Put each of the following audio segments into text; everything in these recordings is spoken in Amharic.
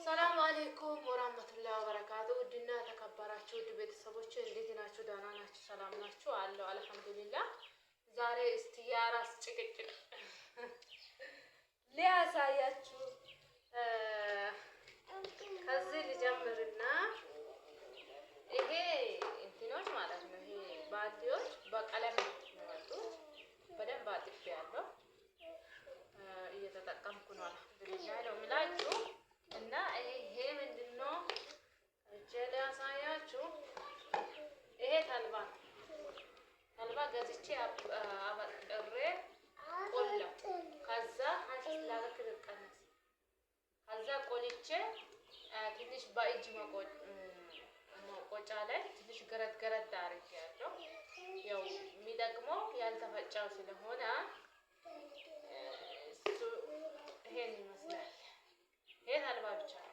ሰላም አለይኩም ወራህመቱላሂ ወበረካቱ። ውድና ተከበራችሁ ውድ ቤተሰቦች እንዴት ናችሁ? ደህና ናችሁ? ሰላም ናችሁ? አለው አልሐምዱሊላህ። ዛሬ እስቲ የአራስ ጭቅጭቅ ሊያሳያችሁ ከዚህ ልጀምርና ይሄ እንትኖች ማለት ነው። ይሄ ባልዲዎች በቀለም ነው በደንብ አጥቤያለሁ። እየተጠቀምኩ ነው አልሐምዱሊላህ ነው የምላችሁ። እና ይሄ ምንድነው እጄ ሊያሳያችሁ። ይሄ ተልባ ገዝቼ አበጥሬ ቆላው። ከዛ ከዛ ቆልቼ ትንሽ በእጅ መቆጫ ላይ ትንሽ ገረድ አድርጌያለሁ። ያው የሚጠቅመው ያልተፈጨው ስለሆነ እሱ ይሄን ይመስላል። ይሄ ተልባ ብቻ ነው።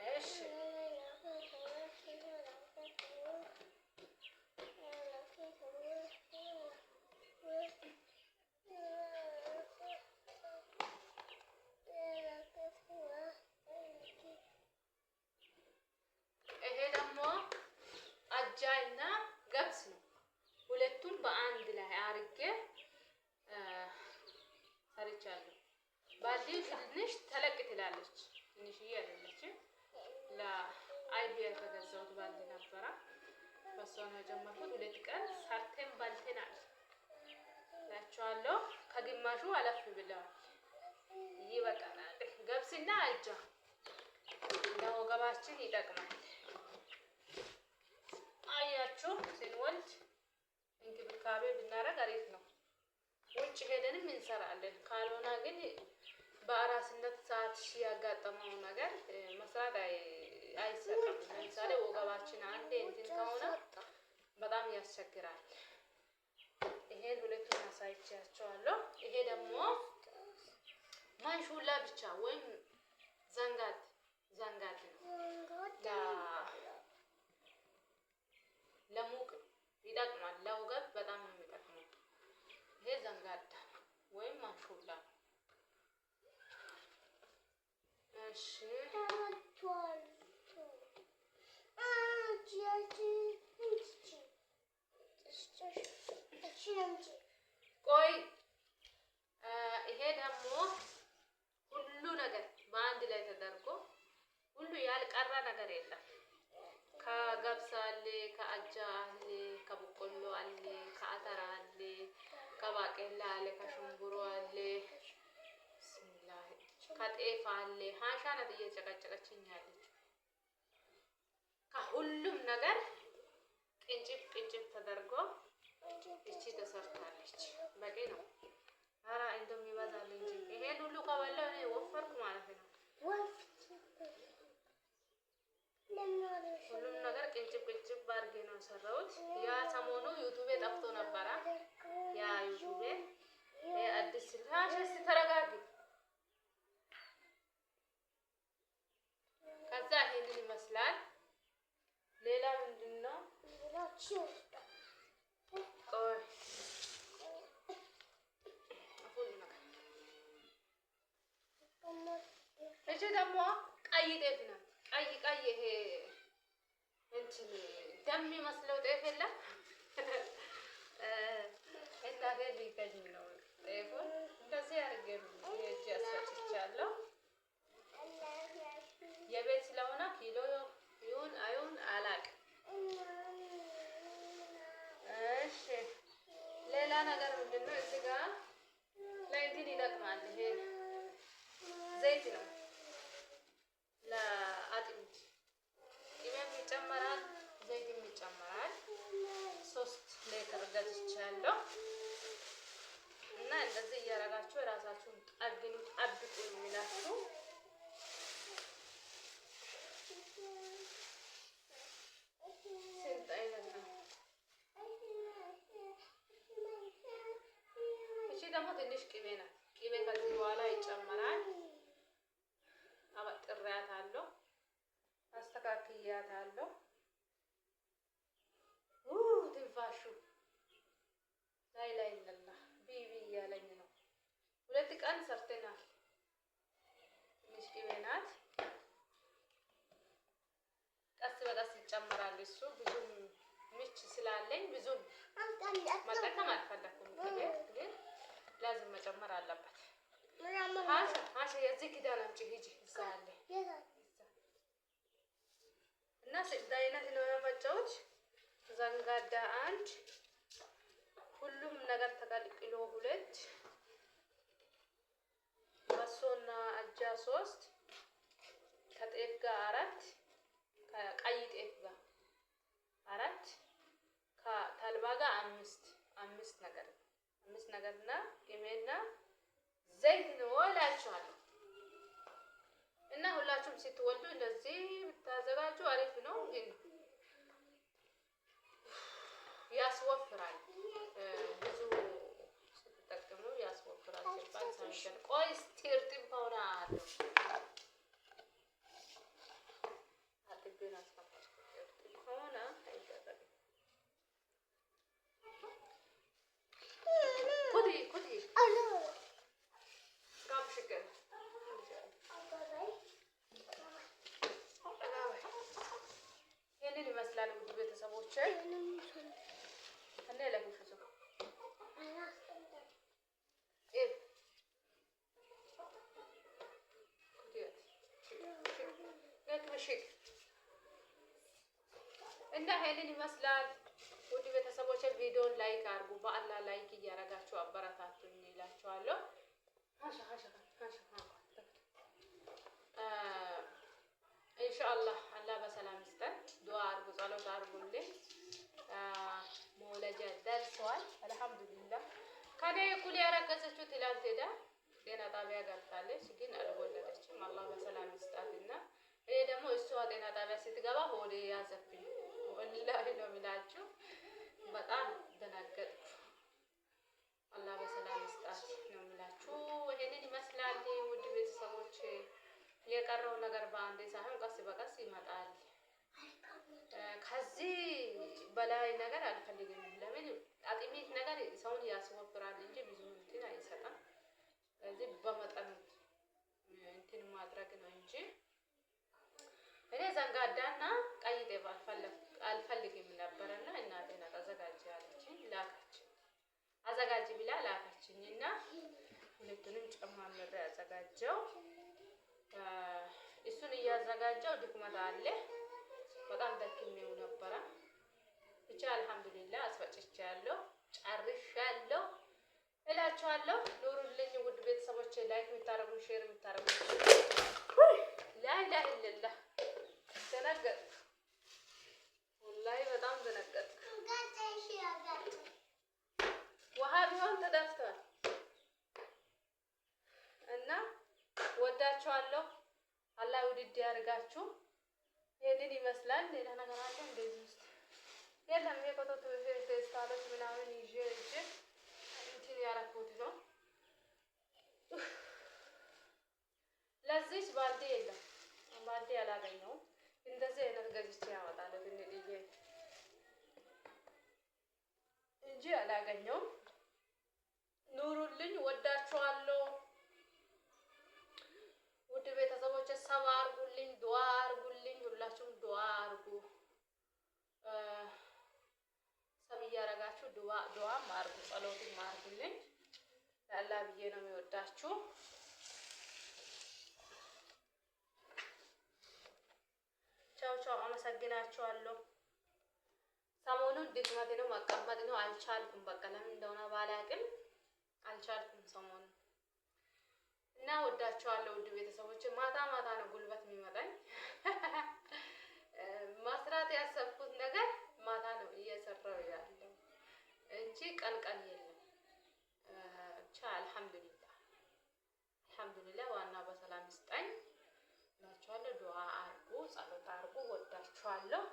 እሺ ይሄ ደግሞ አጃና ገብስ ነው። ሁለቱን በአንድ ላይ አርጌ ሰርቻለሁ። ባልዲው ትንሽ ተለቅ ትላለች፣ ትንሽዬ አይደለችም። ለአይቢያ ከገዛሁት ባልዲ ነበረ። በሷ ነው የጀመርኩት። 2 ቀን ሰርተን ባልተናል እላችኋለሁ። ከግማሹ አለፍ ብለዋል። ይበቃናል። ገብስና አጃ ለወገባችን ይጠቅማል። አያችሁ፣ ስንወልድ እንክብካቤ ብናረግ አሪፍ ነው። ውጭ ሄደንም እንሰራለን። ካልሆነ ግን በአራስነት ሰዓት ያጋጠመው ነገር መስራት አይሰራም። ለምሳሌ ወገባችን አንዴ እንትን ከሆነ በጣም ያስቸግራል። ይሄን ሁለቱን አሳይቻችኋለሁ። ይሄ ደግሞ ማንሹላ ብቻ ወይም ዘንጋት ነው። ለሙቅ ይጠቅማል። ለወገብ በጣም ነው የሚጠቅመው። ይሄ ዘንጋዳ ወይም ማንሹላ። እሺ ቆይ ይሄ ደግሞ ሁሉ ነገር በአንድ ላይ ተደርጎ ሁሉ ያልቀረ ነገር የለም። ከገብስ አለ፣ ከአጃ አለ፣ ከበቆሎ አለ፣ ከአተር አለ፣ ከባቄላ አለ፣ ከሽንቡሮ አለ፣ ቢስሚላህ ከጤፍ አለ። ሀሻ ናት እየጨቀጨቀችኝ ያለች። ከሁሉም ነገር ቅንጭብ ተደርጎ እቺ ተሰርታለች። በቂ ነው። ኧረ እንደውም ይበዛል እንጂ ይሄን ሁሉ ከበላሁ እኔ ወፈርኩ ማለት ነው። ሁሉም ነገር ቅንጭብ አድርጌ ነው የሰራሁት። ያ ሰሞኑ ዩቲዩብ ጠፍቶ ነበረ። ያ ዩቲዩብ አዲስ ስልሽ ተረጋጊ። ከዛ ይሄንን ይመስላል። ሌላ ምንድነው? እቺ ደግሞ ቀይ ጤፍ ናት። ቀይ ይሄ እንትን ደም የሚመስለው ጤፍ የለም። እናቴ ሊገኝ ነው ጤፉን እንደዚህ አድርጌ የእጅ አስፈጭቻለሁ። የቤት ስለሆነ ኪሎ ይሁን አይሁን አላውቅም። እሺ ሌላ ነገር ምንድነው? እዚህ ጋር ለእንትን ይጠቅማል። ይሄ ዘይት ነው ለአጥሚት። ቅቤም ይጨመራል፣ ዘይትም ይጨመራል። 3 ሊትር ገዝቻለሁ። እና እንደዚህ እያደረጋችሁ የራሳችሁን ጠብቁ የሚላችሁ ስንት አይነት ነው። እሺ ደግሞ ትንሽ ቅቤ ናት። ቅቤ ከዚህ በኋላ ይጨመራል። አበጥሬያታለሁ፣ አስተካክያታለሁ። ትንፋሹ ቀን ሰርተናል። ትንሽ ቅቤ ናት። ቀስ በቀስ ይጨመራል። እሱ ብዙም ምች ስላለኝ ብዙም መጠቀም አልፈለኩም። ቅቤ ግን ላዝም መጨመር አለበት። ሀሻ የዚህ ኪዳን አምጪ ሂጂ እዛ አለ እና ስንት አይነት ነው የፈጨሁት? ዘንጋዳ 1 ሁሉም ነገር ተቀልቅሎ 2 በሶና አጃ 3 ከጤፍ ጋር 4 ከቀይ ጤፍ ጋር 4 ከተልባ ጋር 5 ነገርና ቅቤና ዘይት ነው እላችኋለሁ። እና ሁላችሁም ስትወልዱ እንደዚህ ብታዘጋጁ አሪፍ ነው። ግን ያስወፍራል፣ ብዙ ስትጠቀሙ ያስወፍራል ሲባል ሰምተን ቆይ እስቲ እርጥብ ከሆነ አለው አጥቤን አስቀመጥኩት። እርጥብ ከሆነ አይደረግም። ኩዲ ጋብሽከን ይህንን ይመስላል ውድ ቤተሰቦቼ። እኔ ለጉሽ ሰው እና ይሄንን ይመስላል ውድ ቤተሰቦቼ። ቪዲዮን ላይክ አድርጉ። በአላህ ላይክ እያደረጋችሁ አበረታቱኝ እላችኋለሁ። ኢንሻአላህ አላህ በሰላም ይስጠን። ዱአ አድርጉ፣ ጸሎት አድርጉልኝ። መውለጃ ደርሷል አልሐምዱሊላህ። ከኔ እኩል ያረገዘችው ትላንት ሄዳ ጤና ጣቢያ ገብታለች፣ ግን አልወለደችም። አላህ በሰላም ይስጣትና እኔ ደግሞ እሷ ጤና ጣቢያ ስትገባ ሆዴ ያዘብኝ። ወላሂ ነው የምላችሁ፣ በጣም ደነገጥኩ። አላህ በሰላም ይስጣት ነው የምላችሁ። ይሄንን ይመስላል ውድ ቤተሰቦች። የቀረው ነገር በአንዴ ሳይሆን ቀስ በቀስ ይመጣል። ከዚህ በላይ ነገር አልፈልግም። ለምን አጥሚት ነገር ሰውን ያስወፍራል እንጂ ብዙ እንትን አይሰጣም። ስለዚህ በመጠኑ እንትን ማድረግ ነው እንጂ እኔ ዘንጋዳና ቀይ ጤፍ አልፈልግም ነበርና እናቴ ናት አዘጋጅ ያለችኝ፣ ላከችኝ። አዘጋጅ ብላ ላከችኝና ሁለቱንም ጨማምሬ አዘጋጀው። እሱን እያዘጋጀው ድክመት አለ። በጣም ደክሜው ነበረ። ብቻ አልሐምዱሊላህ አስፈጭቻለሁ፣ ጨርሻለሁ እላችኋለሁ። ኑሩልኝ ውድ ቤተሰቦቼ። ላይክ የምታረጉ ሼር የምታረጉ ላኢላሀ ኢለላህ። ደነገጥኩ ወላሂ በጣም ደነገጥኩ። ውሃ ቢሆን ተደፍቷል። እና ወዳችኋለሁ። አላህ ውድድ ያድርጋችሁ። ይሄንን ይመስላል። ሌላ ነገር አለ እንደዚህ ውስጥ የለም። የቆቶቱ ፌስታሎች ምናምን ይዤ እንትን ያረኩት ነው። ለዚች ባልዲ የለም፣ ባልዲ አላገኘውም። እንደዚህ አይነት ገዝቼ ያወጣለሁ ትንጥዬ እንጂ አላገኘውም። ኑሩልኝ፣ ወዳችኋለሁ ውድ ቤተሰቦች። ሰባ አርጉልኝ፣ ዱአ አርጉልኝ። ሁላችሁም ዱአ አርጉ። ሰብ እያረጋችሁ ዱአም አርጉ፣ ጸሎትም አርጉልኝ። ለአላህ ብዬ ነው የሚወዳችሁ። ቻው ቻው። አመሰግናችኋለሁ። ሰሞኑን ድክመቴ ነው፣ መቀመጥ ነው። አልቻልኩም። በቃ ለምን እንደሆነ ባላቅም አልቻልኩም ሰሞኑን እና ወዳችኋለሁ ውድ ቤተሰቦች። ማታ ማታ ነው ጉልበት የሚመጣኝ። መስራት ያሰብኩት ነገር ማታ ነው እየሰራው ያለው እንጂ ቀን ቀን የለም። ብቻ አልሐምዱሊላህ ዋና በሰላም ይስጠኝ እላችኋለሁ። ዱአ አርጉ፣ ጸሎት አርጉ። ወዳችኋለሁ።